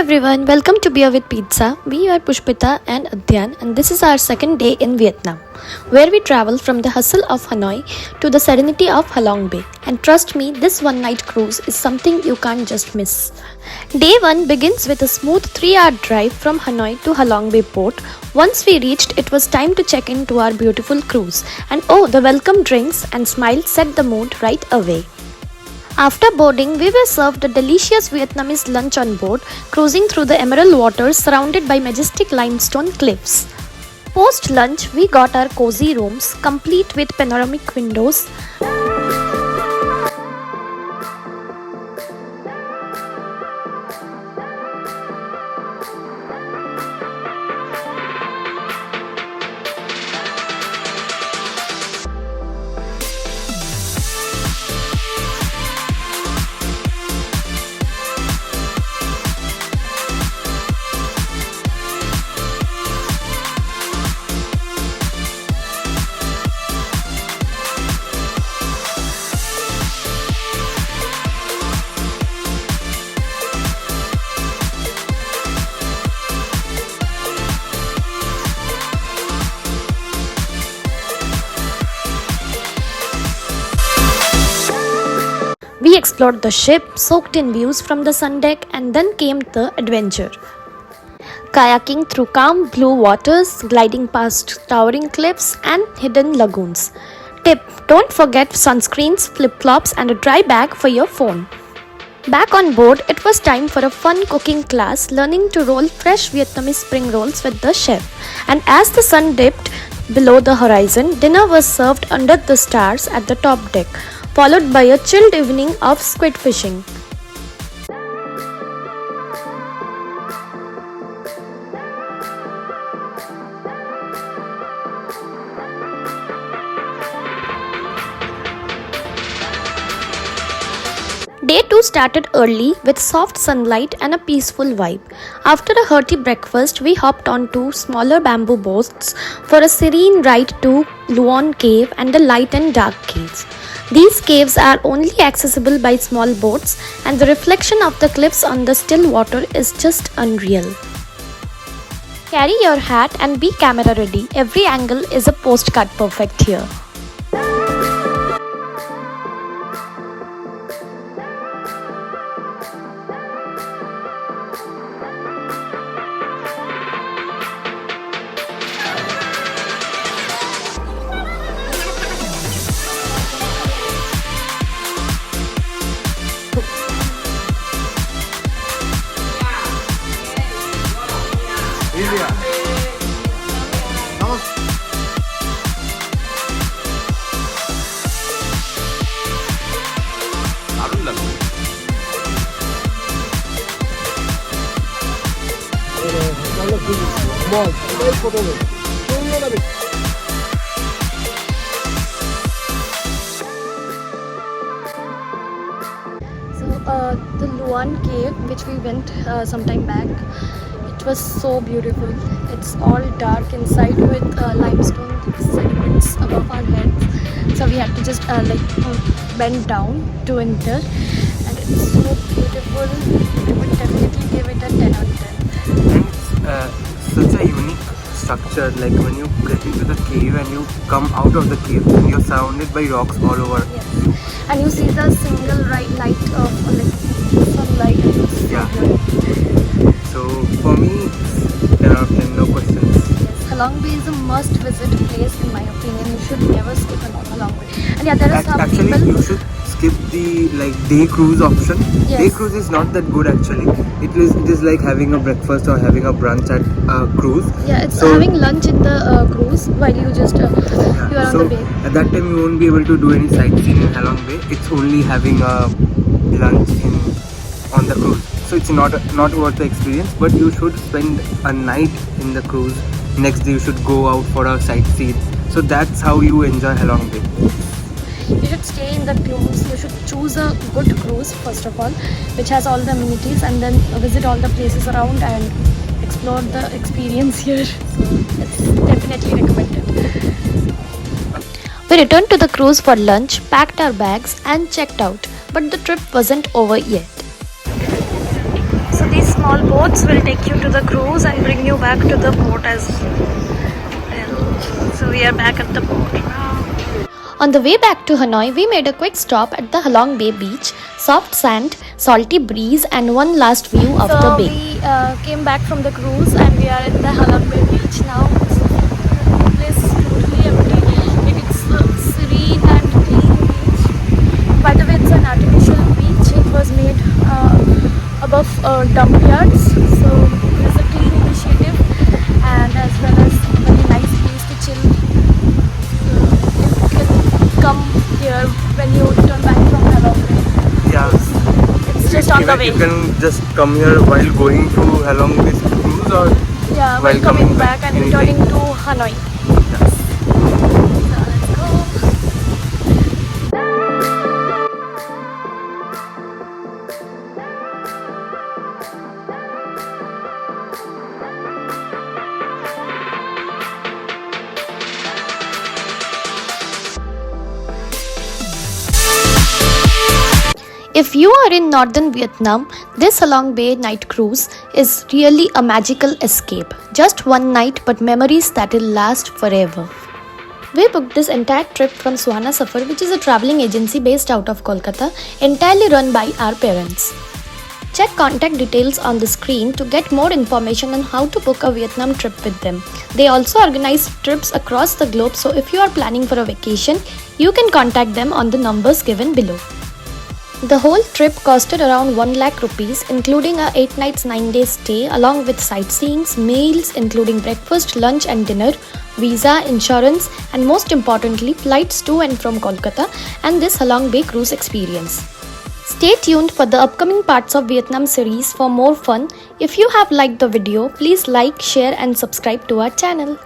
everyone, welcome to Beer with Pizza. We are Pushpita and Adhyan, and this is our second day in Vietnam, where we travel from the hustle of Hanoi to the serenity of Halong Bay. And trust me, this one night cruise is something you can't just miss. Day 1 begins with a smooth 3-hour drive from Hanoi to Halong Bay port. Once we reached, it was time to check into our beautiful cruise. And oh, the welcome drinks and smiles set the mood right away. After boarding, we were served a delicious Vietnamese lunch on board, cruising through the emerald waters surrounded by majestic limestone cliffs. Post-lunch, we got our cozy rooms, complete with panoramic windows. We explored the ship, soaked in views from the sun deck, and then came the adventure. Kayaking through calm blue waters, gliding past towering cliffs and hidden lagoons. Tip: don't forget sunscreens, flip-flops, and a dry bag for your phone. Back on board, it was time for a fun cooking class, learning to roll fresh Vietnamese spring rolls with the chef. And as the sun dipped below the horizon, dinner was served under the stars at the top deck, followed by a chilled evening of squid fishing. Day 2 started early with soft sunlight and a peaceful vibe. After a hearty breakfast, we hopped onto smaller bamboo boats for a serene ride to Luon Cave and the light and dark caves. These caves are only accessible by small boats, and the reflection of the cliffs on the still water is just unreal. Carry your hat and be camera ready. Every angle is a postcard perfect here. The Luan Cave, which we went some time back, it was so beautiful. It's all dark inside with limestone sediments above our heads, so we had to just bend down to enter, and it's so beautiful. I would definitely give it a 10 on 10. It's such a unique structure. Like when you get into the cave and you come out of the cave, and you're surrounded by rocks all over. Yes, and you see the single light of sunlight. Yeah. So for me, 10 out of 10, no questions. Yes, Halong Bay is a must-visit place in my opinion. You should never skip Halong Bay. And yeah, there are some actually people. You should skip the day cruise option. Yes. Day cruise is not that good actually. It is like having a breakfast or having a brunch at a cruise. Yeah, it's having lunch in the cruise while you just you are on the bay. At that time you won't be able to do any sightseeing in Halong Bay. It's only having a lunch on the cruise. So it's not worth the experience. But you should spend a night in the cruise. Next day you should go out for a sightseeing. So that's how you enjoy Halong Bay. You should stay in the cruise. You should choose a good cruise first of all, which has all the amenities, and then visit all the places around and explore the experience here. So it's definitely recommended. We returned to the cruise for lunch, packed our bags and checked out. But the trip wasn't over yet. So day these small boats will take you to the cruise and bring you back to the port as well. So we are back at the port now. On the way back to Hanoi, we made a quick stop at the Halong Bay beach. Soft sand, salty breeze and one last view of the bay. So we came back from the cruise and we are in the Halong Bay beach now. The place is totally empty. It is serene and clean beach. By the way, it's an artificial beach. It was made above dump yards. So it's a clean initiative and as well as a very nice place to chill. So you can come here when you return back from Halong Bay. Yeah. It's just on the way. You can just come here while going to Halong Bay cruise or While coming back and returning to Hanoi. Yes. So let's go. If you are in northern Vietnam, this Halong Bay night cruise is really a magical escape. Just one night but memories that will last forever. We booked this entire trip from Suhana Safar, which is a traveling agency based out of Kolkata, entirely run by our parents. Check contact details on the screen to get more information on how to book a Vietnam trip with them. They also organize trips across the globe, so if you are planning for a vacation, you can contact them on the numbers given below. The whole trip costed around 1 lakh rupees, including a 8 nights 9 days stay along with sightseeing, meals including breakfast, lunch and dinner, visa, insurance and most importantly flights to and from Kolkata and this Halong Bay cruise experience. Stay tuned for the upcoming parts of Vietnam series for more fun. If you have liked the video, please like, share and subscribe to our channel.